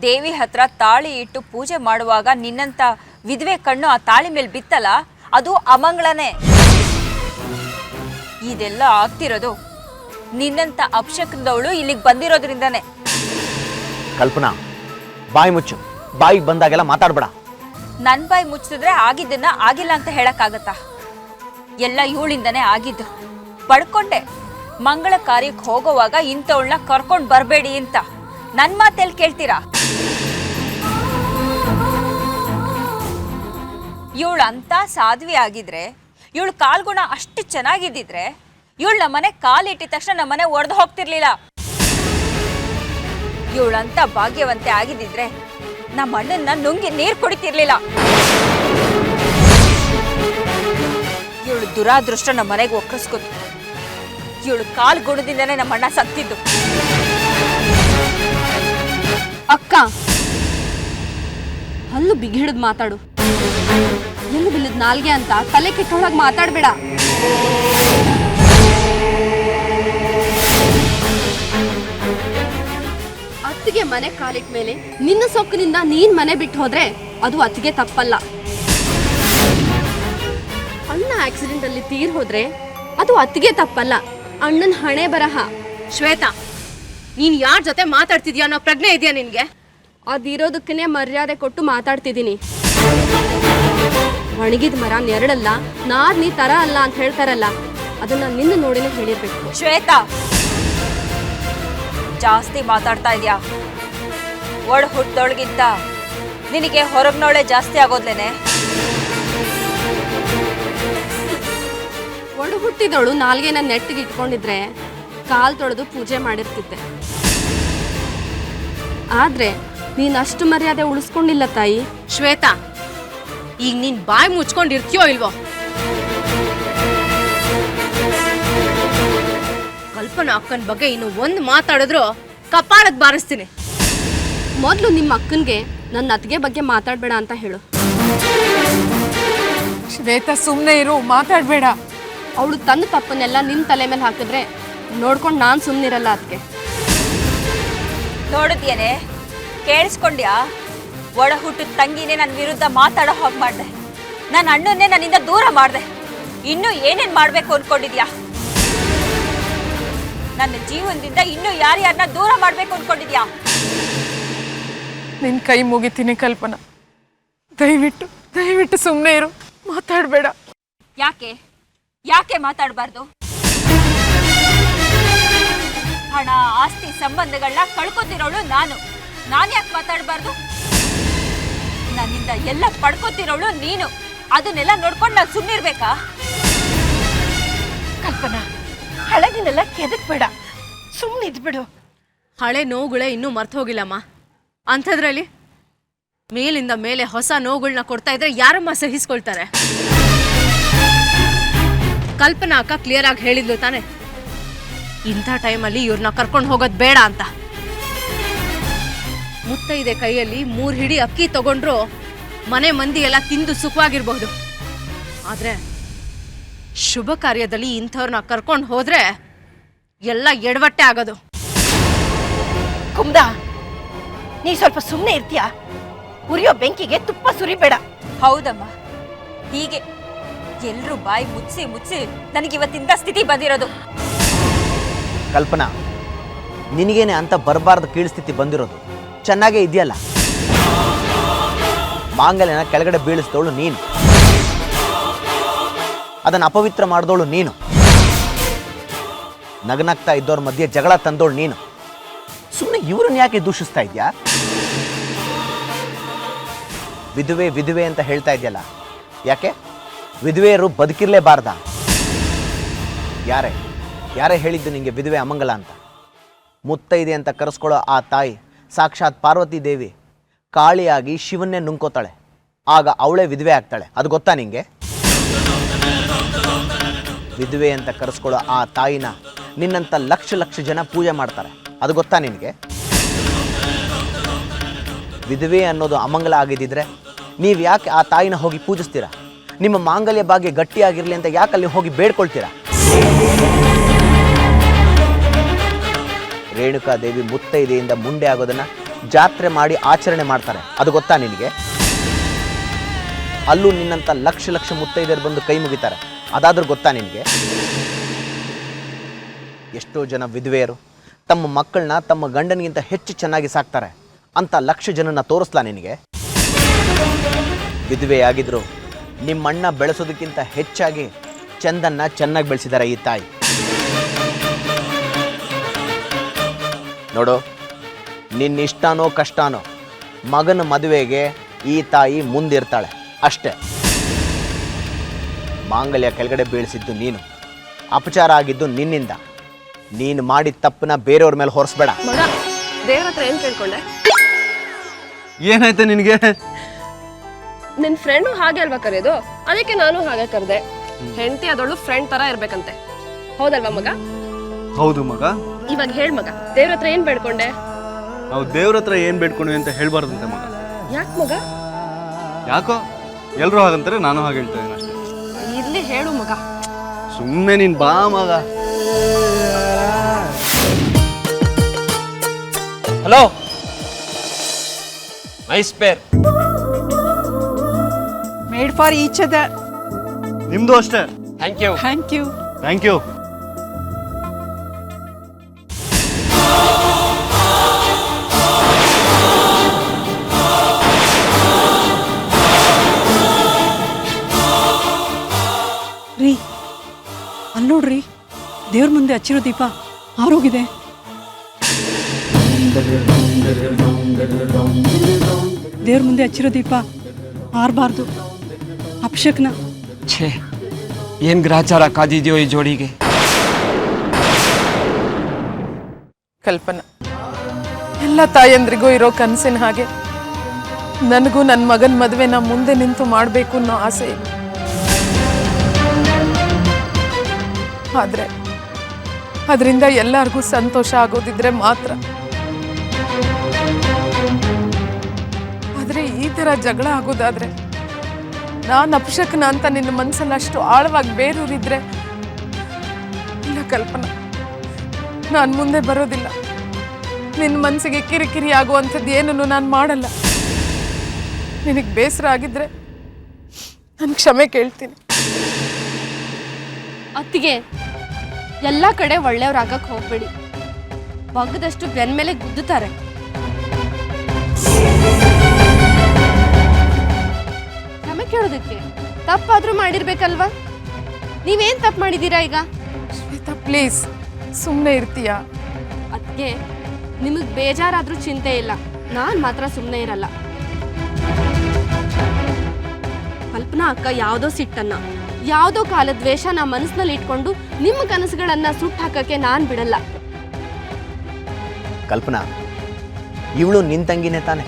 ದೇವಿ ಹತ್ರ ತಾಳಿ ಇಟ್ಟು ಪೂಜೆ ಮಾಡುವಾಗ ನಿನ್ನಂತ ವಿಧವೆ ಕಣ್ಣು ಆ ತಾಳಿ ಮೇಲೆ ಬಿತ್ತಲ್ಲ, ಅದು ಅಮಂಗಳನೇ. ಇದೆಲ್ಲ ಆಗ್ತಿರೋದು ನಿನ್ನಂತ ಅಪಶಕನದವಳು ಇಲ್ಲಿಗೆ ಬಂದಿರೋದ್ರಿಂದಾನೆ. ಕಲ್ಪನಾ, ಬಾಯಿ ಮುಚ್ಚು. ಬಾಯಿಗೆ ಬಂದಾಗೆಲ್ಲ ಮಾತಾಡ್ಬೇಡ. ನನ್ನ ಬಾಯಿ ಮುಚ್ಚಿದ್ರೆ ಆಗಿದ್ದನ್ನ ಆಗಿಲ್ಲ ಅಂತ ಹೇಳಕ್ಕಾಗತ್ತಾ? ಎಲ್ಲ ಇವಳಿಂದನೇ ಆಗಿದ್ದು. ಪಡ್ಕೊಂಡೆ ಮಂಗಳ ಕಾರ್ಯಕ್ಕೆ ಹೋಗೋವಾಗ ಇಂಥವಳನ್ನ ಕರ್ಕೊಂಡು ಬರಬೇಡಿ ಅಂತ. ನನ್ನ ಮಾತೆಲ್ಲಿ ಕೇಳ್ತೀರಾ? ಇವಳು ಅಂತ ಸಾಧ್ವಿ ಆಗಿದ್ರೆ, ಇವಳು ಕಾಲ್ಗುಣ ಅಷ್ಟು ಚೆನ್ನಾಗಿದ್ದಿದ್ರೆ, ಇವಳು ನಮ್ಮನೆ ಕಾಲಿಟ್ಟಿದ ತಕ್ಷಣ ನಮ್ಮನೆ ಒಡೆದು ಹೋಗ್ತಿರ್ಲಿಲ್ಲ. ಇವಳಂತ ಭಾಗ್ಯವಂತೆ ಆಗಿದ್ದಿದ್ರೆ ನಮ್ಮ ಅಣ್ಣನ್ನ ನುಂಗಿ ನೀರು ಕುಡಿತಿರ್ಲಿಲ್ಲ. ಇವಳು ದುರಾದೃಷ್ಟ ನಮ್ಮ ಮನೆಗೆ ಒಕ್ಕರಿಸ್ಕೊತು. ಇವಳು ಕಾಲ್ ಗುಣದಿಂದನೇ ನಮ್ಮ ಅಣ್ಣ ಸತ್ತಿದ್ದು. ಅಕ್ಕ, ಹಲ್ಲು ಬಿಗಿಹಿಡಿದು ಮಾತಾಡು. ಎಲ್ಲಿ ಬಿಲ್ಲದ ನಾಲ್ಗೆ ಅಂತ ತಲೆ ಕೆಟ್ಟೊಳಗೆ ಮಾತಾಡ್ಬೇಡ. ಅತ್ತಿಗೆ ಮನೆ ಕಾಲಿಟ್ಟ ಮೇಲೆ ನಿನ್ನ ಸೊಕ್ಕಿನಿಂದ ನೀನ್ ಮನೆ ಬಿಟ್ಟು ಹೋದ್ರೆ ಅದು ಅತ್ತಿಗೆ ತಪ್ಪಲ್ಲ. ಅಣ್ಣ ಆಕ್ಸಿಡೆಂಟ್ ಅಲ್ಲಿ ತೀರ್ ಹೋದ್ರೆ ಅದು ಅತ್ತಿಗೆ ತಪ್ಪಲ್ಲ, ಅಣ್ಣನ ಹಣೆ ಬರಹ. ಶ್ವೇತಾ, ನೀನ್ ಯಾರ ಜೊತೆ ಮಾತಾಡ್ತಿದ್ಯಾ ಅನ್ನೋ ಪ್ರಜ್ಞೆ ಇದೆಯಾ ನಿನ್ಗೆ? ಅದಿರೋದಕ್ಕೇ ಮರ್ಯಾದೆ ಕೊಟ್ಟು ಮಾತಾಡ್ತಿದ್ದೀನಿ. ಒಣಗಿದ ಮರ ನೆರಳಲ್ಲ, ನಾರ್ ನೀ ತರ ಅಲ್ಲ ಅಂತ ಹೇಳ್ತಾರಲ್ಲ, ಅದನ್ನ ನಿನ್ನ ನೋಡಿನೇ ಹೇಳಿರ್ಬೇಕು. ಶ್ವೇತಾ, ಜಾಸ್ತಿ ಮಾತಾಡ್ತಾ ಇದ್ಯಾ. ಒಳ ಹುಟ್ಟದೊಳಗಿಂತ ನಿನಗೆ ಹೊರಗ್ನೋಳೆ ಜಾಸ್ತಿ ಆಗೋದ್ಲೇನೆ. ಒಡ ಹುಟ್ಟಿದವಳು ನಾಲ್ಗೆನ ನೆಟ್ಟಿಗೆ ಇಟ್ಕೊಂಡಿದ್ರೆ ಕಾಲ್ ತೊಳೆದು ಪೂಜೆ ಮಾಡಿರ್ತಿದ್ದೆ. ಆದ್ರೆ ನೀನ್ ಅಷ್ಟು ಮರ್ಯಾದೆ ಉಳಿಸ್ಕೊಂಡಿಲ್ಲ ತಾಯಿ. ಶ್ವೇತಾ, ಈಗ ನೀನ್ ಬಾಯಿ ಮುಚ್ಕೊಂಡಿರ್ತೀಯೋ ಇಲ್ವೋ? ಕಲ್ಪನಾ ಅಕ್ಕನ ಬಗ್ಗೆ ಇನ್ನು ಒಂದು ಮಾತಾಡಿದ್ರು ಕಪಾಳಕ್ ಬಾರಿಸ್ತೀನಿ. ಮೊದಲು ನಿಮ್ಮ ಅಕ್ಕನ್ಗೆ ನನ್ನ ಅತ್ತಿಗೆ ಬಗ್ಗೆ ಮಾತಾಡ್ಬೇಡ ಅಂತ ಹೇಳು. ಶ್ವೇತಾ, ಸುಮ್ಮನೆ ಇರು, ಮಾತಾಡ್ಬೇಡ. ಅವಳು ತನ್ನ ತಪ್ಪನ್ನೆಲ್ಲ ನಿನ್ನ ತಲೆ ಮೇಲೆ ಹಾಕಿದ್ರೆ ನೋಡ್ಕೊಂಡು ನಾನು ಸುಮ್ಮನಿರಲ್ಲ. ಅದಕ್ಕೆ ನೋಡಿದ್ಯೇನೆ, ಕೇಳಿಸ್ಕೊಂಡ್ಯಾ? ಒಡ ಹುಟ್ಟಿದ ತಂಗಿನೇ ನನ್ನ ವಿರುದ್ಧ ಮಾತಾಡೋ ಹಾಗೆ ಮಾಡಿದೆ. ನನ್ನ ಅಣ್ಣನ್ನೇ ನನ್ನಿಂದ ದೂರ ಮಾಡಿದೆ. ಇನ್ನೂ ಏನೇನು ಮಾಡಬೇಕು ಅನ್ಕೊಂಡಿದ್ಯಾ? ನನ್ನ ಜೀವನದಿಂದ ಇನ್ನೂ ಯಾರ್ಯಾರನ್ನ ದೂರ ಮಾಡಬೇಕು ಅನ್ಕೊಂಡಿದ್ಯಾ? ನಿನ್ ಕೈ ಮುಗಿತೀನಿ ಕಲ್ಪನಾ. ದಯವಿಟ್ಟು ದಯವಿಟ್ಟು ಸುಮ್ಮನೆ ಇರು, ಮಾತಾಡಬೇಡ. ಯಾಕೆ ಯಾಕೆ ಮಾತಾಡಬಾರ್ದು? ಹಣ, ಆಸ್ತಿ, ಸಂಬಂಧಗಳನ್ನ ಕಳ್ಕೊತಿರೋಳು ನಾನು ಯಾಕೆ ಮಾತಾಡಬಾರ್ದು? ನನ್ನಿಂದ ಎಲ್ಲ ಪಡ್ಕೊತಿರೋಳು ನೀನು. ಅದನ್ನೆಲ್ಲ ನೋಡ್ಕೊಂಡು ನಾನು ಸುಮ್ಮನಿರ್ಬೇಕಾ? ಕಲ್ಪನಾ, ಹಳೆಗಿನೆಲ್ಲ ಕೆದಕ್ಬೇಡ, ಸುಮ್ಮನಿದ್ಬಿಡು. ಹಳೆ ನೋವುಗಳೇ ಇನ್ನೂ ಮರ್ತು ಹೋಗಿಲ್ಲಮ್ಮ. ಅಂಥದ್ರಲ್ಲಿ ಮೇಲಿಂದ ಮೇಲೆ ಹೊಸ ನೋವುಗಳನ್ನ ಕೊಡ್ತಾ ಇದ್ರೆ ಯಾರಮ್ಮ ಸಹಿಸ್ಕೊಳ್ತಾರೆ? ಕಲ್ಪನಾ ಅಕ್ಕ ಕ್ಲಿಯರ್ ಆಗಿ ಹೇಳಿದ್ಲು ತಾನೆ, ಇಂಥ ಟೈಮಲ್ಲಿ ಇವ್ರನ್ನ ಕರ್ಕೊಂಡು ಹೋಗೋದು ಬೇಡ ಅಂತ. ಮುತ್ತೈದೆ ಕೈಯಲ್ಲಿ 3 ಹಿಡಿ ಅಕ್ಕಿ ತಗೊಂಡ್ರು ಮನೆ ಮಂದಿ ಎಲ್ಲ ತಿಂದು ಸುಖವಾಗಿರ್ಬಹುದು. ಆದ್ರೆ ಶುಭ ಕಾರ್ಯದಲ್ಲಿ ಇಂಥವ್ರನ್ನ ಕರ್ಕೊಂಡು ಹೋದ್ರೆ ಎಲ್ಲ ಎಡವಟ್ಟೆ ಆಗೋದು. ಕುಮ್ದ, ನೀ ಸ್ವಲ್ಪ ಸುಮ್ಮನೆ ಇರ್ತೀಯಾ? ಉರಿಯೋ ಬೆಂಕಿಗೆ ತುಪ್ಪ ಸುರಿಬೇಡ. ಹೌದಮ್ಮ, ಹೀಗೆ ಎಲ್ರೂ ಬಾಯಿ ಮುಚ್ಚಿ ನನಗಿವತ್ತಿಂದ ಸ್ಥಿತಿ ಬಂದಿರೋದು. ಕಲ್ಪನಾ, ನಿನಗೇನೆ ಅಂತ ಬರಬಾರ್ದು ಕೀಳ್ಸ್ಥಿತಿ ಬಂದಿರೋದು. ಚೆನ್ನಾಗೇ ಇದೆಯಲ್ಲ. ಮಾಂಗಲ್ಯನ ಕೆಳಗಡೆ ಬೀಳಿಸಿದವಳು ನೀನು, ಅದನ್ನು ಅಪವಿತ್ರ ಮಾಡಿದವಳು ನೀನು, ನಗನಗ್ತಾ ಇದ್ದವ್ರ ಮಧ್ಯೆ ಜಗಳ ತಂದವಳು ನೀನು. ಸುಮ್ಮನೆ ಇವ್ರನ್ನ ಯಾಕೆ ದೂಷಿಸ್ತಾ ಇದೆಯಾ? ವಿಧವೆ ವಿಧವೆ ಅಂತ ಹೇಳ್ತಾ ಇದೆಯಲ್ಲ, ಯಾಕೆ? ವಿಧವೆಯರು ಬದುಕಿರ್ಲೇಬಾರ್ದ? ಯಾರೇ ಹೇಳಿದ್ದು ನಿಂಗೆ ವಿಧವೆ ಅಮಂಗಲ ಅಂತ? ಮುತ್ತೈದೆ ಅಂತ ಕರೆಸ್ಕೊಳ್ಳೋ ಆ ತಾಯಿ ಸಾಕ್ಷಾತ್ ಪಾರ್ವತಿ ದೇವಿ ಕಾಳಿಯಾಗಿ ಶಿವನ್ನೇ ನುಂಗ್ಕೋತಾಳೆ. ಆಗ ಅವಳೇ ವಿಧವೆ ಆಗ್ತಾಳೆ. ಅದು ಗೊತ್ತಾ ನಿಂಗೆ? ವಿಧವೆ ಅಂತ ಕರೆಸ್ಕೊಳ್ಳೋ ಆ ತಾಯಿನ ನಿನ್ನಂತ ಲಕ್ಷ ಜನ ಪೂಜೆ ಮಾಡ್ತಾರೆ. ಅದು ಗೊತ್ತಾ ನಿನಗೆ? ವಿಧವೆ ಅನ್ನೋದು ಅಮಂಗಲ ಆಗಿದ್ದಿದ್ರೆ ನೀವು ಯಾಕೆ ಆ ತಾಯಿನ ಹೋಗಿ ಪೂಜಿಸ್ತೀರಾ? ನಿಮ್ಮ ಮಾಂಗಲ್ಯ ಭಾಗ್ಯ ಗಟ್ಟಿಯಾಗಿರಲಿ ಅಂತ ಯಾಕೆ ಅಲ್ಲಿ ಹೋಗಿ ಬೇಡ್ಕೊಳ್ತೀರಾ? ರೇಣುಕಾದೇವಿ ಮುತ್ತೈದೆಯಿಂದ ಮುಂಡೆ ಆಗೋದನ್ನ ಜಾತ್ರೆ ಮಾಡಿ ಆಚರಣೆ ಮಾಡ್ತಾರೆ. ಅದು ಗೊತ್ತಾ ನಿನಗೆ? ಅಲ್ಲೂ ನಿನ್ನಂತ ಲಕ್ಷ ಲಕ್ಷ ಮುತ್ತೈದೆಯರು ಬಂದು ಕೈ ಮುಗಿತಾರೆ. ಅದಾದ್ರೂ ಗೊತ್ತಾ ನಿನಗೆ? ಎಷ್ಟೋ ಜನ ವಿಧವೆಯರು ತಮ್ಮ ಮಕ್ಕಳನ್ನ ತಮ್ಮ ಗಂಡನಿಗಿಂತ ಹೆಚ್ಚು ಚೆನ್ನಾಗಿ ಸಾಕ್ತಾರೆ ಅಂತ ಲಕ್ಷ ಜನನ ತೋರಿಸ್ಲಾ ನಿನಗೆ? ವಿಧವೆಯಾಗಿದ್ರು ನಿಮ್ಮಣ್ಣ ಬೆಳೆಸೋದಕ್ಕಿಂತ ಹೆಚ್ಚಾಗಿ ಚಂದನ್ನ ಚೆನ್ನಾಗಿ ಬೆಳೆಸಿದ್ದಾರೆ ಈ ತಾಯಿ. ನೋಡು, ನಿನ್ನಿಷ್ಟನೋ ಕಷ್ಟನೋ ಮಗನ ಮದುವೆಗೆ ಈ ತಾಯಿ ಮುಂದಿರ್ತಾಳೆ ಅಷ್ಟೇ. ಮಾಂಗಲ್ಯ ಕೆಳಗಡೆ ಬೀಳಿಸಿದ್ದು ನೀನು, ಅಪಚಾರ ಆಗಿದ್ದು ನಿನ್ನಿಂದ. ನೀನು ಮಾಡಿದ ತಪ್ಪನ್ನ ಬೇರೆಯವ್ರ ಮೇಲೆ ಹೊರಿಸ್ಬೇಡ. ಮಗ ದೇವ್ರ ಹತ್ರ ಏನ್ ಕೇಳ್ಕೊಂಡೆ? ಏನಾಯ್ತು ನಿನಗೆ? ನಿನ್ ಫ್ರೆಂಡು ಹಾಗೆ ಅಲ್ವಾ ಕರೆಯೋದು, ಅದಕ್ಕೆ ನಾನು ಹಾಗೆ ಕರೆದೆ. ಹೆಂಡತಿ ಅದೊಳ್ಳು ಫ್ರೆಂಡ್ ತರ ಇರ್ಬೇಕಂತೆ, ಹೌದಲ್ವಾ ಮಗ? ಹೌದು ಮಗ. ಇವಾಗ ಹೇಳ್ ಮಗ, ದೇವ್ರ ಹತ್ರ ಏನ್ ಬೇಡ್ಕೊಂಡೆ? ನಾವು ದೇವ್ರ ಹತ್ರ ಏನ್ ಬೇಡ್ಕೊಂಡ್ವಿ ಅಂತ ಹೇಳ್ಬಾರ್ದಂತೆ ಮಗ. ಯಾಕೆ ಮಗ? ಯಾಕೋ ಎಲ್ರು ಹಾಗಂತಾರೆ, ನಾನು ಹಾಗೆ ಹೇಳ್ತಾ ಇದ್ದೀನಿ ಅಷ್ಟೇ. ಇರ್ಲಿ ಹೇಳು ಮಗ. ಸುಮ್ಮನೆ ನೀನ್ ಬಾ ಮಗ. Hello, nice pair. Made for each other. ನಿಮ್ದು ಅಷ್ಟೇ. Thank you. Thank you. Thank you. ರೀ, ಅಲ್ಲಿ ನೋಡ್ರಿ, ದೇವ್ರ ಮುಂದೆ ಹಚ್ಚಿರೋ ದೀಪ ಆರೋಗಿದೆ. ದೇವ್ರ ಮುಂದೆ ಹಚ್ಚಿರೋ ದೀಪ ಆರಬಾರ್ದು, ಅಪಶಕ್ನ. ಛೇ, ಏನ್ ಗ್ರಾಚಾರ ಕಾದಿದ್ಯೋ ಈ ಜೋಡಿಗೆ. ಕಲ್ಪನಾ, ಎಲ್ಲ ತಾಯಂದ್ರಿಗೂ ಇರೋ ಕನಸಿನ ಹಾಗೆ ನನಗೂ ನನ್ನ ಮಗನ ಮದುವೆನ ಮುಂದೆ ನಿಂತು ಮಾಡಬೇಕು ಅನ್ನೋ ಆಸೆ ಇದೆ. ಆದ್ರೆ ಅದರಿಂದ ಎಲ್ಲರಿಗೂ ಸಂತೋಷ ಆಗೋದಿದ್ರೆ ಮಾತ್ರ. ಆದ್ರೆ ಈ ತರ ಜಗಳ ಆಗೋದಾದ್ರೆ, ನಾನು ಅಪಶಕನ ಅಂತ ನಿನ್ನ ಮನಸ್ಸಲ್ಲಿ ಅಷ್ಟು ಆಳವಾಗಿ ಬೇರೂರಿದ್ರೆ, ಇಲ್ಲ ಕಲ್ಪನಾ, ನಾನು ಮುಂದೆ ಬರೋದಿಲ್ಲ. ನಿನ್ನ ಮನಸ್ಸಿಗೆ ಕಿರಿಕಿರಿ ಆಗುವಂಥದ್ದು ಏನನ್ನು ನಾನು ಮಾಡಲ್ಲ. ನಿನಗೆ ಬೇಸರ ಆಗಿದ್ರೆ ನಾನು ಕ್ಷಮೆ ಕೇಳ್ತೀನಿ. ಅತ್ತಿಗೆ, ಎಲ್ಲ ಕಡೆ ಒಳ್ಳೆಯವ್ರಾಗಕ್ ಹೋಗ್ಬೇಡಿ. ಬಗ್ಗದಷ್ಟು ಬೆನ್ ಮೇಲೆ ಗುದ್ದುತ್ತಾರೆ. ಕ್ಷಮೆ ಕೇಳೋದಕ್ಕೆ ತಪ್ಪಾದ್ರೂ ಮಾಡಿರ್ಬೇಕಲ್ವಾ? ನೀವೇನ್ ತಪ್ಪು ಮಾಡಿದ್ದೀರಾ ಈಗ? ಶ್ವೇತಾ, ಪ್ಲೀಸ್ ಸುಮ್ಮನೆ ಇರ್ತೀಯಾ? ಅದಕ್ಕೆ ನಿಮಗೆ ಬೇಜಾರಾದ್ರೂ ಚಿಂತೆ ಇಲ್ಲ, ನಾನು ಮಾತ್ರ ಸುಮ್ಮನೆ ಇರಲ್ಲ. ಕಲ್ಪನಾ ಅಕ್ಕ ಯಾವುದೋ ಸಿಟ್ಟನ್ನ, ಯಾವುದೋ ಕಾಲದ ದ್ವೇಷನ ಮನಸ್ಸಿನಲ್ಲಿ ಇಟ್ಕೊಂಡು ನಿಮ್ಮ ಕನಸುಗಳನ್ನ ಸುಟ್ಟು ಹಾಕಕ್ಕೆ ನಾನು ಬಿಡಲ್ಲ. ಕಲ್ಪನಾ, ಇವಳು ನಿನ್ನ ತಂಗಿನೇ ತಾನೆ,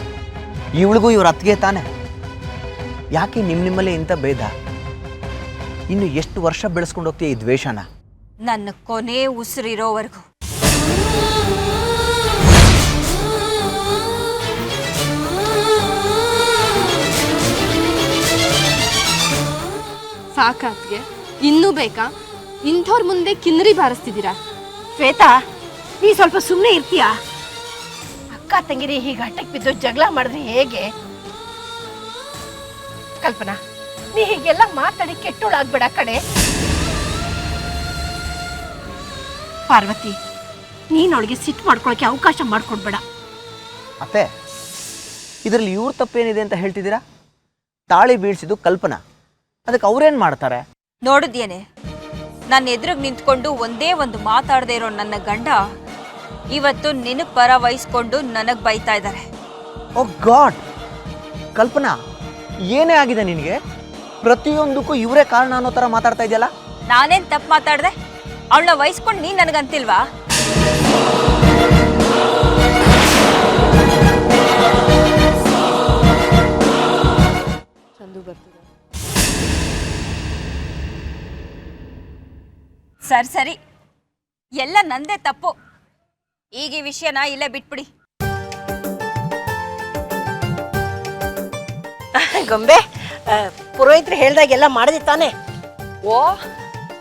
ಇವಳಿಗೂ ಇವ್ರ ಅತ್ತಿಗೆ ತಾನೆ. ಯಾಕೆ ನಿಮ್ಮಲ್ಲೇ ಇಂಥ ಭೇದ? ಇನ್ನು ಎಷ್ಟು ವರ್ಷ ಬೆಳೆಸ್ಕೊಂಡು ಹೋಗ್ತೀಯ ಈ ದ್ವೇಷನ? ನನ್ನ ಕೊನೆ ಉಸಿರಿರೋವರೆಗೂ. ಸಾಕಾತ್ಗೆ ಇನ್ನೂ ಬೇಕಾ? ಇಂಥವ್ರ ಮುಂದೆ ಕಿನ್ನರಿ ಬಾರಿಸ್ತಿದ್ದೀರಾ? ಶ್ವೇತಾ, ನೀ ಸ್ವಲ್ಪ ಸುಮ್ಮನೆ ಇರ್ತೀಯಾ? ಅಕ್ಕ ತಂಗಿರಿ ಹೀಗೆ ಹಠಕ್ಕೆ ಬಿದ್ದು ಜಗಳ ಮಾಡಿದ್ರೆ ಹೇಗೆ? ಕಲ್ಪನಾ, ನೀ ಹೀಗೆಲ್ಲ ಮಾತಾಡಿ ಕೆಟ್ಟೋಳಾಗ್ಬೇಡ ಕಡೆ. ಪಾರ್ವತಿ, ನೀನ್ ಅವಳಿಗೆ ಸಿಟ್ಟು ಮಾಡ್ಕೊಳಕ್ಕೆ ಅವಕಾಶ ಮಾಡ್ಕೊಡ್ಬೇಡ. ಅತ್ತೆ, ಇದರಲ್ಲಿ ಇವ್ರ ತಪ್ಪೇನಿದೆ ಅಂತ ಹೇಳ್ತಿದ್ದೀರಾ? ತಾಳಿ ಬೀಳ್ಸಿದ್ದು ಕಲ್ಪನಾ, ಅದಕ್ಕೆ ಅವ್ರೇನು ಮಾಡ್ತಾರೆ? ನೋಡಿದ್ಯೇನೆ, ನನ್ನ ಎದುರಿಗೆ ನಿಂತ್ಕೊಂಡು ಒಂದೇ ಒಂದು ಮಾತಾಡದೇ ಇರೋ ನನ್ನ ಗಂಡ ಇವತ್ತು ನಿನ್ನ ಪರ ವಹಿಸ್ಕೊಂಡು ನನಗೆ ಬೈತಾ ಇದ್ದಾರೆ. ಓ ಗಾಡ್, ಕಲ್ಪನಾ, ಏನೇ ಆಗಿದೆ ನಿನಗೆ? ಪ್ರತಿಯೊಂದಕ್ಕೂ ಇವರೇ ಕಾರಣ ಅನ್ನೋ ಥರ ಮಾತಾಡ್ತಾ ಇದೆಯಲ್ಲ? ನಾನೇನು ತಪ್ಪು ಮಾತಾಡ್ದೆ? ಅವಳನ್ನ ವಹಿಸ್ಕೊಂಡು ನೀನು ನನಗಂತಿಲ್ವಾ? ಸರಿ, ಎಲ್ಲ ನಂದೇ ತಪ್ಪು. ಈಗ ಈ ವಿಷಯನ ಇಲ್ಲೇ ಬಿಟ್ಬಿಡಿ. ಗೊಂಬೆ, ಪುರೋಹಿತರು ಹೇಳ್ದಾಗೆಲ್ಲ ಮಾಡಿದೆ ತಾನೆ? ಓ,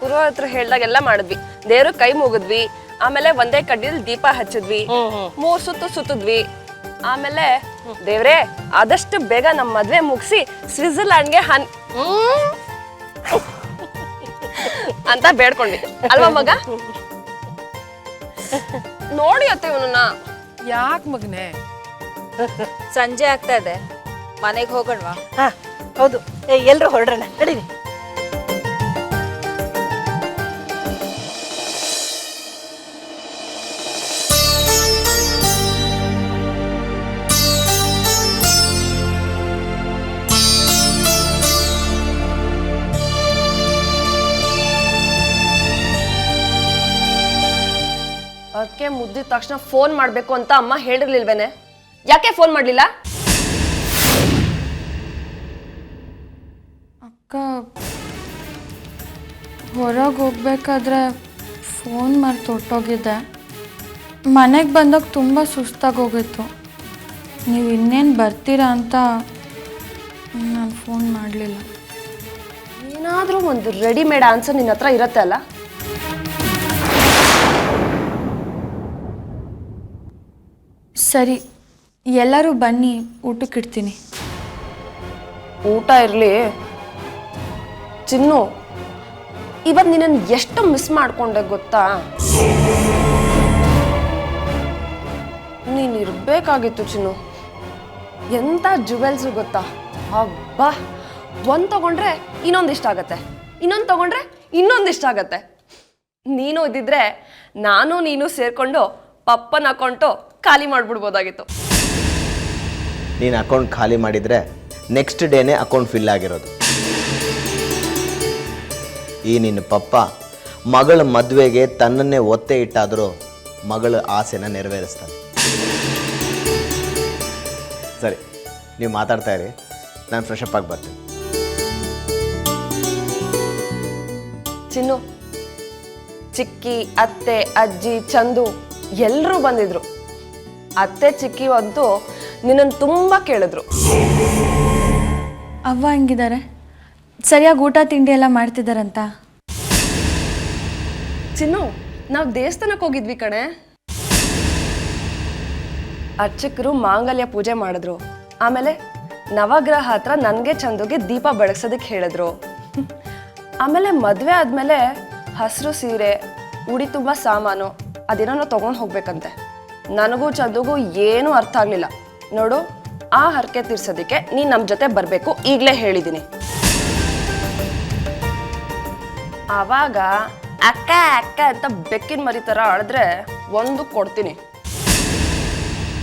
ಪುರೋಹಿತರು ಹೇಳ್ದಾಗೆಲ್ಲ ಮಾಡಿದ್ವಿ, ದೇವ್ರ ಕೈ ಮುಗಿದ್ವಿ, ಆಮೇಲೆ ಒಂದೇ ಕಡ್ಡಿಲಿ ದೀಪ ಹಚ್ಚಿದ್ವಿ 3 ಸುತ್ತು ಸುತ್ತಿದ್ವಿ. ಆಮೇಲೆ ದೇವ್ರೆ ಆದಷ್ಟು ಬೇಗ ನಮ್ಮ ಮದ್ವೆ ಮುಗಿಸಿ ಸ್ವಿಟ್ಜರ್ಲ್ಯಾಂಡ್ಗೆ ಅಂತ ಬೇಡ್ಕೊಂಡ್ವಿ ಅಲ್ವಾ ಮಗ? ನೋಡಿ ಅತ್ತೆ ಇವನನ್ನ. ಯಾಕೆ ಮಗನೇ? ಸಂಜೆ ಆಗ್ತಾ ಇದೆ, ಮನೆಗೆ ಹೋಗೋಣವಾ? ಹಾ ಹೌದು, ಎಲ್ರು ಹೊರಡ್ರಣ, ನಡೀರಿ. ಅದಕ್ಕೆ ಮುದ್ದಿದ ತಕ್ಷಣ ಫೋನ್ ಮಾಡ್ಬೇಕು ಅಂತ ಅಮ್ಮ ಹೇಳಿರ್ಲಿಲ್ವೇನೆ? ಯಾಕೆ ಫೋನ್ ಮಾಡ್ಲಿಲ್ಲ? ಅಕ್ಕ ಹೊರಗೆ ಹೋಗ್ಬೇಕಾದ್ರೆ ಫೋನ್ ಮರ್ತು ಹೊಟ್ಟೋಗಿದ್ದೆ. ಮನೆಗೆ ಬಂದಾಗ ತುಂಬ ಸುಸ್ತಾಗಿ ಹೋಗಿತ್ತು. ನೀವು ಇನ್ನೇನು ಬರ್ತೀರಾ ಅಂತ ನಾನು ಫೋನ್ ಮಾಡಲಿಲ್ಲ. ಏನಾದರೂ ಒಂದು ರೆಡಿಮೇಡ್ ಆನ್ಸರ್ ನಿನ್ನ ಹತ್ರ ಇರತ್ತೆ ಅಲ್ಲ? ಸರಿ, ಎಲ್ಲರೂ ಬನ್ನಿ, ಊಟಕ್ಕಿಡ್ತೀನಿ. ಊಟ ಇರಲಿ ಚಿನ್ನು. ಇವತ್ತು ನಿನ್ನನ್ನು ಎಷ್ಟು ಮಿಸ್ ಮಾಡ್ಕೊಂಡೆ ಗೊತ್ತಾ? ನೀನು ಇರಬೇಕಾಗಿತ್ತು ಚಿನ್ನು. ಎಂಥ ಜುವೆಲ್ಸು ಗೊತ್ತಾ? ಹಬ್ಬಾ, ಒಂದು ತಗೊಂಡ್ರೆ ಇನ್ನೊಂದಿಷ್ಟ ಆಗತ್ತೆ, ಇನ್ನೊಂದು ತಗೊಂಡ್ರೆ ಇನ್ನೊಂದಿಷ್ಟ ಆಗತ್ತೆ. ನೀನು ಇದ್ದಿದ್ರೆ ನಾನು ನೀನು ಸೇರಿಕೊಂಡು ಪಪ್ಪನ ಅಕೌಂಟು ಖಾಲಿ ಮಾಡಿಬಿಡ್ಬೋದಾಗಿತ್ತು. ನೀನು ಅಕೌಂಟ್ ಖಾಲಿ ಮಾಡಿದರೆ ನೆಕ್ಸ್ಟ್ ಡೇನೇ ಅಕೌಂಟ್ ಫಿಲ್ ಆಗಿರೋದು. ಈ ನಿನ್ನ ಪಪ್ಪ ಮಗಳ ಮದುವೆಗೆ ತನ್ನನ್ನೇ ಒತ್ತೆ ಇಟ್ಟಾದರೂ ಮಗಳ ಆಸೆನ ನೆರವೇರಿಸ್ತಾನೆ. ಸರಿ, ನೀವು ಮಾತಾಡ್ತಾ ಇರಿ, ನಾನು ಫ್ರೆಶ್ ಅಪ್ ಆಗಿ ಬರ್ತೀನಿ. ಚಿನ್ನು, ಚಿಕ್ಕಿ, ಅತ್ತೆ, ಅಜ್ಜಿ, ಚಂದು ಎಲ್ಲರೂ ಬಂದಿದ್ರು. ಅತ್ತೆ ಚಿಕ್ಕಿ ಅಂತೂ ನಿನ್ನನ್ನು ತುಂಬ ಕೇಳಿದ್ರು. ಅವ್ವ ಹೆಂಗಿದ್ದಾರೆ? ಸರಿಯಾಗಿ ಊಟ ತಿಂಡಿ ಎಲ್ಲ ಮಾಡ್ತಿದ್ದಾರಂತ? ಚಿನ್ನು, ನಾವು ದೇವಸ್ಥಾನಕ್ಕೆ ಹೋಗಿದ್ವಿ ಕಣೆ. ಅರ್ಚಕರು ಮಾಂಗಲ್ಯ ಪೂಜೆ ಮಾಡಿದ್ರು. ಆಮೇಲೆ ನವಗ್ರಹ ಹತ್ರ ನನಗೆ ಚಂದುಗೆ ದೀಪ ಬೆಳಗ್ಸೋದಕ್ಕೆ ಹೇಳಿದ್ರು. ಆಮೇಲೆ ಮದುವೆ ಆದಮೇಲೆ ಹಸಿರು ಸೀರೆ, ಉಡಿ ತುಂಬ ಸಾಮಾನು ಅದೇನೋ ತೊಗೊಂಡು ಹೋಗ್ಬೇಕಂತೆ. ನನಗೂ ಚಂದುಗೂ ಏನೂ ಅರ್ಥ ಆಗಲಿಲ್ಲ. ನೋಡು, ಆ ಹರಕೆ ತೀರ್ಸೋದಕ್ಕೆ ನೀನು ನಮ್ಮ ಜೊತೆ ಬರಬೇಕು, ಈಗಲೇ ಹೇಳಿದ್ದೀನಿ. ಆವಾಗ ಅಕ್ಕ ಅಕ್ಕ ಅಂತ ಬೆಕ್ಕಿನ ಮರಿ ಥರ ಆಡಿದ್ರೆ ಒಂದು ಕೊಡ್ತೀನಿ.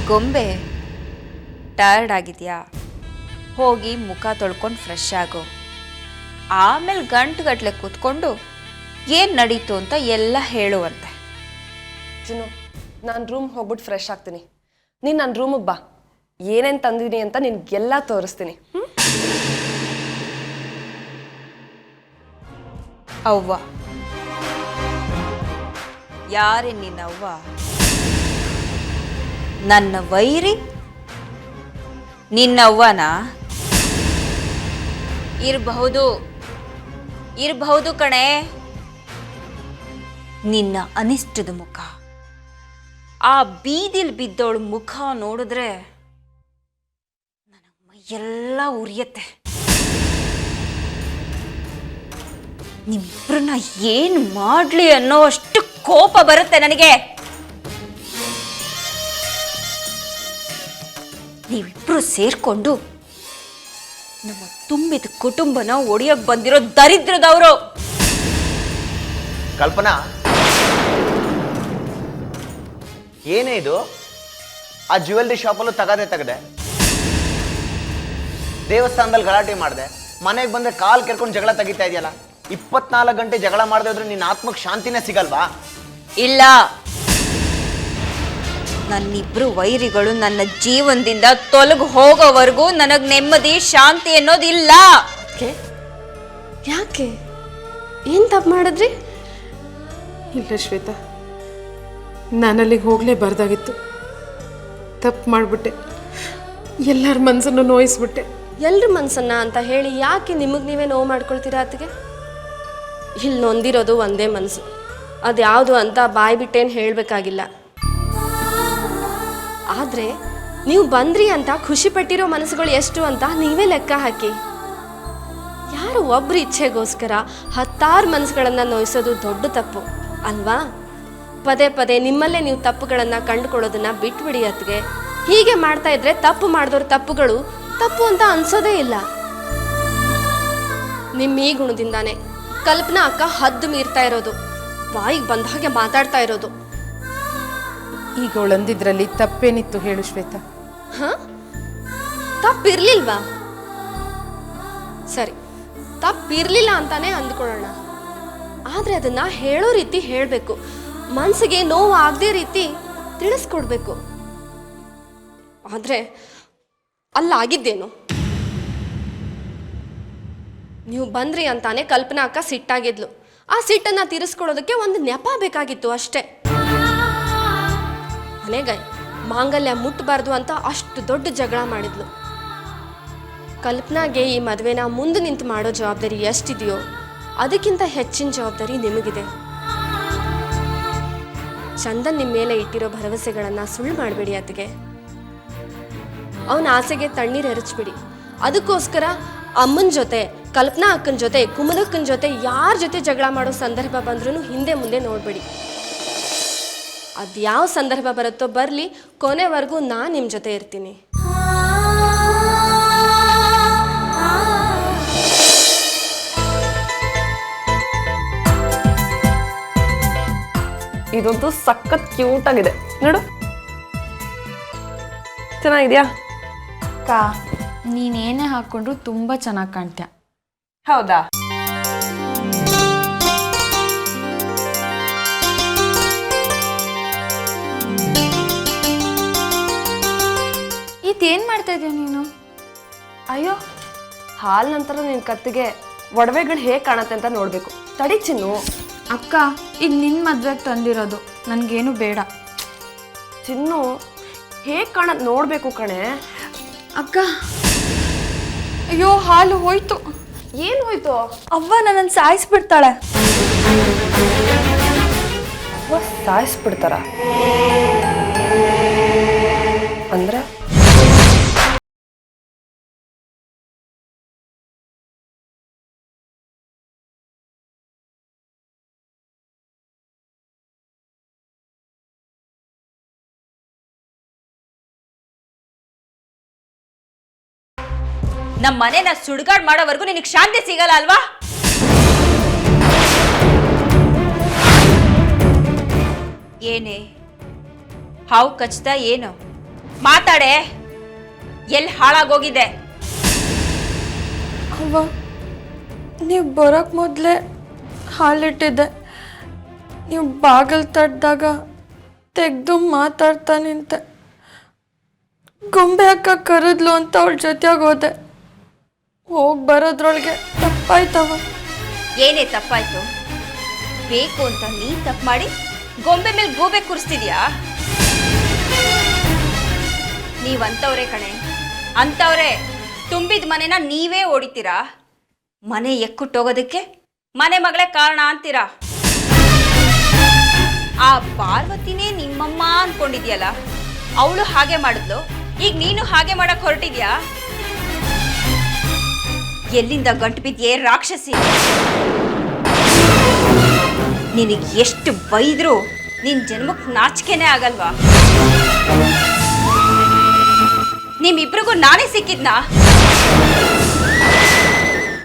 ಗೊಂಬೆ, ಟಯರ್ಡ್ ಆಗಿದೆಯಾ? ಹೋಗಿ ಮುಖ ತೊಳ್ಕೊಂಡು ಫ್ರೆಶ್ ಆಗು. ಆಮೇಲೆ ಗಂಟುಗಟ್ಟಲೆ ಕೂತ್ಕೊಂಡು ಏನು ನಡೀತು ಅಂತ ಎಲ್ಲ ಹೇಳುವಂತೆ. ಚಿನ್ನು, ನಾನು ರೂಮ್ ಹೋಗ್ಬಿಟ್ಟು ಫ್ರೆಶ್ ಆಗ್ತೀನಿ. ನೀನು ನನ್ನ ರೂಮಿಗೆ ಬಾ, ಏನೇನು ತಂದಿದ್ದೀನಿ ಅಂತ ನಿನ್ಗೆಲ್ಲ ತೋರಿಸ್ತೀನಿ. ಅವ್ವ ಯಾರೇ ನಿನ್ನವ್ವ? ನನ್ನ ವೈರಿ ನಿನ್ನವ್ವನ? ಇರಬಹುದು ಕಣೆ. ನಿನ್ನ ಅನಿಷ್ಟದ ಮುಖ, ಆ ಬೀದಿಲ್ ಬಿದ್ದವಳ ಮುಖ ನೋಡಿದ್ರೆ ನನಗೆ ಮೈಯೆಲ್ಲ ಉರಿಯತ್ತೆ. ನಿಮ್ಮಿಬ್ರನ್ನ ಏನು ಮಾಡ್ಲಿ ಅನ್ನೋ ಅಷ್ಟು ಕೋಪ ಬರುತ್ತೆ ನನಗೆ. ನೀವಿಬ್ರು ಸೇರ್ಕೊಂಡು ನಮ್ಮ ತುಂಬಿದ ಕುಟುಂಬನ ಒಡೆಯಕ್ ಬಂದಿರೋ ದರಿದ್ರದವರು. ಕಲ್ಪನಾ, ಏನೇ ಇದು? ಆ ಜ್ಯುವೆಲ್ರಿ ಶಾಪಲ್ಲೂ ತಗದೆ ದೇವಸ್ಥಾನದಲ್ಲಿ ಗಲಾಟೆ ಮಾಡಿದೆ, ಮನೆಗೆ ಬಂದ್ರೆ ಕಾಲ್ ಕೆರ್ಕೊಂಡು ಜಗಳ ತೆಗಿತಾ ಇದೆಯಲ್ಲ. 24 ಗಂಟೆ ಜಗಳ ಮಾಡದೆ ಹೋದ್ರೆ ನಿನ್ನ ಆತ್ಮಕ್ಕೆ ಶಾಂತಿನೇ ಸಿಗಲ್ವಾ? ಇಲ್ಲ, ನನ್ನಿಬ್ರು ವೈರಿಗಳು ನನ್ನ ಜೀವನದಿಂದ ತೊಲಗು ಹೋಗೋವರೆಗೂ ನನಗ್ ನೆಮ್ಮದಿ ಶಾಂತಿ ಅನ್ನೋದಿಲ್ಲ. ಯಾಕೆ? ಏನ್ ತಪ್ಪು ಮಾಡಿದ್ರಿ? ಇಲ್ಲ ಶ್ವೇತಾ, ನಾನು ಅಲ್ಲಿಗೆ ಹೋಗಲೇಬಾರ್ದಾಗಿತ್ತು. ತಪ್ಪು ಮಾಡಿಬಿಟ್ಟೆ, ಎಲ್ಲರ ಮನಸ್ಸನ್ನು ನೋಯಿಸ್ಬಿಟ್ಟೆ. ಎಲ್ರ ಮನ್ಸನ್ನ ಅಂತ ಹೇಳಿ ಯಾಕೆ ನಿಮಗೆ ನೀವೇ ನೋವು ಮಾಡ್ಕೊಳ್ತೀರಾ? ಅತ್ತಿಗೆ ಇಲ್ಲಿ ನೊಂದಿರೋದು ಒಂದೇ ಮನಸ್ಸು, ಅದ್ಯಾವುದು ಅಂತ ಬಾಯಿ ಬಿಟ್ಟೇನು ಹೇಳಬೇಕಾಗಿಲ್ಲ. ಆದರೆ ನೀವು ಬಂದ್ರಿ ಅಂತ ಖುಷಿ ಪಟ್ಟಿರೋ ಮನಸ್ಸುಗಳು ಎಷ್ಟು ಅಂತ ನೀವೇ ಲೆಕ್ಕ ಹಾಕಿ. ಯಾರು ಒಬ್ಬರು ಇಚ್ಛೆಗೋಸ್ಕರ 10 ಮನಸ್ಸುಗಳನ್ನು ನೋಯಿಸೋದು ದೊಡ್ಡ ತಪ್ಪು ಅಲ್ವಾ? ಪದೇ ಪದೇ ನಿಮ್ಮಲ್ಲೇ ನೀವು ತಪ್ಪುಗಳನ್ನು ಕಂಡುಕೊಳ್ಳೋದನ್ನ ಬಿಟ್ಬಿಡಿ ಅತ್ಗೆ. ಹೀಗೆ ಮಾಡ್ತಾ ಇದ್ರೆ ತಪ್ಪು ಮಾಡಿದವ್ರ ತಪ್ಪುಗಳು ತಪ್ಪು ಅಂತ ಅನ್ಸೋದೇ ಇಲ್ಲ. ನಿಮ್ಮ ಈ ಗುಣದಿಂದಾನೆ ಕಲ್ಪನಾ ಅಕ್ಕ ಹದ್ದು ಮೀರ್ತಾ ಇರೋದು, ಬಾಯಿಗೆ ಬಂದ ಹಾಗೆ ಮಾತಾಡ್ತಾ ಇರೋದು. ಈಗ ಅವಳಂದಿದ್ರಲ್ಲಿ ತಪ್ಪೇನಿತ್ತು ಹೇಳು ಶ್ವೇತಾ? ತಪ್ಪಿರ್ಲಿಲ್ವಾ? ಸರಿ, ತಪ್ಪಿರ್ಲಿಲ್ಲ ಅಂತಾನೆ ಅಂದ್ಕೊಳ್ಳೋಣ. ಆದ್ರೆ ಅದನ್ನ ಹೇಳೋ ರೀತಿ ಹೇಳಬೇಕು, ಮನಸ್ಸಿಗೆ ನೋವು ಆಗದೆ ರೀತಿ ತಿಳಿಸ್ಕೊಡ್ಬೇಕು. ಆದ್ರೆ ಅಲ್ಲಾಗಿದ್ದೇನು? ನೀವು ಬಂದ್ರಿ ಅಂತಾನೆ ಕಲ್ಪನಾ ಅಕ್ಕ ಸಿಟ್ಟಾಗಿದ್ಲು. ಆ ಸಿಟ್ಟನ್ನ ತೀರಿಸ್ಕೊಳ್ಳೋದಕ್ಕೆ ಒಂದು ನೆಪ ಬೇಕಾಗಿತ್ತು ಅಷ್ಟೇ. ಮನೆಗೆ ಮಾಂಗಲ್ಯ ಮುಟ್ಟಬಾರ್ದು ಅಂತ ಅಷ್ಟು ದೊಡ್ಡ ಜಗಳ ಮಾಡಿದ್ಲು. ಕಲ್ಪನಾಗೆ ಈ ಮದುವೆನ ಮುಂದೆ ನಿಂತು ಮಾಡೋ ಜವಾಬ್ದಾರಿ ಎಷ್ಟಿದೆಯೋ ಅದಕ್ಕಿಂತ ಹೆಚ್ಚಿನ ಜವಾಬ್ದಾರಿ ನಿಮಗಿದೆ. ಚಂದನ್ ನಿಮ್ಮ ಮೇಲೆ ಇಟ್ಟಿರೋ ಭರವಸೆಗಳನ್ನು ಸುಳ್ಳು ಮಾಡಬೇಡಿ ಅತ್ತಿಗೆ. ಅವನ ಆಸೆಗೆ ತಣ್ಣೀರು ಎರಚ್ಬಿಡಿ. ಅದಕ್ಕೋಸ್ಕರ ಅಮ್ಮನ ಜೊತೆ, ಕಲ್ಪನಾ ಅಕ್ಕನ ಜೊತೆ, ಕುಮುದಕ್ಕನ ಜೊತೆ ಯಾರ ಜೊತೆ ಜಗಳ ಮಾಡೋ ಸಂದರ್ಭ ಬಂದ್ರೂ ಹಿಂದೆ ಮುಂದೆ ನೋಡಬೇಡಿ. ಅದು ಯಾವ ಸಂದರ್ಭ ಬರುತ್ತೋ ಬರಲಿ, ಕೊನೆವರೆಗೂ ನಾನು ನಿಮ್ಮ ಜೊತೆ ಇರ್ತೀನಿ. ಇದಂತೂ ಸಖತ್ ಕ್ಯೂಟ್ ಆಗಿದೆ ನೋಡು. ಚೆನ್ನಾಗಿದ್ಯಾ? ಅಕ್ಕ ನೀನೇನೇ ಹಾಕೊಂಡ್ರು ತುಂಬ ಚೆನ್ನಾಗಿ ಕಾಣ್ತೀಯ. ಹೌದಾ? ಇದೇನು ಮಾಡ್ತಾ ಇದೀಯ ನೀನು? ಅಯ್ಯೋ, ಹಾಲ್ ನಂತರ ನಿನ್ನ ಕತ್ತಿಗೆ ಒಡವೆಗಳು ಹೇಗೆ ಕಾಣತ್ತೆ ಅಂತ ನೋಡಬೇಕು. ತಡಿ ಚಿನ್ನು. ಅಕ್ಕ ಇದು ನಿನ್ನ ಮದ್ವೆಗೆ ತಂದಿರೋದು, ನನಗೇನು ಬೇಡ. ಚಿನ್ನು ಹೇಗೆ ಕಾಣತ್ ನೋಡಬೇಕು ಕಣೆ. ಅಕ್ಕ ಅಯ್ಯೋ, ಹಾಲು ಹೋಯ್ತು. ಏನು ಹೋಯ್ತು? ಅವ್ವ ನನ್ನನ್ನು ಸಾಯಿಸ್ಬಿಡ್ತಾಳೆ. ಸಾಯಿಸ್ಬಿಡ್ತಾರ ಅಂದ್ರೆ? ನಮ್ಮ ಮನೆನ ಸುಡುಗಾಡ್ ಮಾಡೋವರೆಗೂ ನಿನಗೆ ಶಾಂತಿ ಸಿಗಲ್ಲ ಅಲ್ವಾ? ಏನೇ ಹಾವು ಕಚ್ತಾ ಏನು? ಮಾತಾಡೆ. ಎಲ್ಲಿ ಹಾಳಾಗೋಗಿದೆ? ಅವ್ವ ನೀವು ಬರೋಕ್ಕೆ ಮೊದಲೇ ಹಾಲಿಟ್ಟಿದ್ದೆ. ನೀವು ಬಾಗಿಲು ತಟ್ಟಿದಾಗ ತೆಗೆದು ಮಾತಾಡ್ತಾ ನಿಂತೆ. ಗೊಂಬೆ ಅಕ್ಕ ಕರೆದ್ಲು ಅಂತ ಅವಳ ಜೊತೆಗೆ ಹೋದೆ. ಹೋಗಿ ಬರೋದ್ರೊಳಗೆ ತಪ್ಪಾಯ್ತವ. ಏನೇ ತಪ್ಪಾಯ್ತು? ಬೇಕು ಅಂತ ನೀ ತಪ್ಪು ಮಾಡಿ ಗೊಂಬೆ ಮೇಲೆ ಗೂಬೆ ಕೂರಿಸ್ತಿದ್ಯಾ? ನೀವಂತವ್ರೆ ಕಣೆ, ಅಂತವ್ರೆ. ತುಂಬಿದ ಮನೆನ ನೀವೇ ಓಡಿತೀರಾ. ಮನೆ ಎಕ್ಕುಟ್ಟೋಗೋದಕ್ಕೆ ಮನೆ ಮಗಳೇ ಕಾರಣ ಅಂತೀರಾ. ಆ ಪಾರ್ವತಿನೇ ನಿಮ್ಮಮ್ಮ ಅನ್ಕೊಂಡಿದ್ಯಲ್ಲ, ಅವಳು ಹಾಗೆ ಮಾಡಿದ್ಲು, ಈಗ ನೀನು ಹಾಗೆ ಮಾಡಕ್ ಹೊರಟಿದ್ಯಾ? ಎಲ್ಲಿಂದ ಗಂಟು ಬಿದ್ಯೆ ರಾಕ್ಷಸಿ? ನಿನಗೆ ಎಷ್ಟು ಬೈದ್ರು ನಿನ್ ಜನ್ಮಕ್ಕೆ ನಾಚಿಕೆನೇ ಆಗಲ್ವಾ? ನಿಮ್ಮಿಬ್ರಿಗೂ ನಾನೇ ಸಿಕ್ಕಿದ್ನಾ?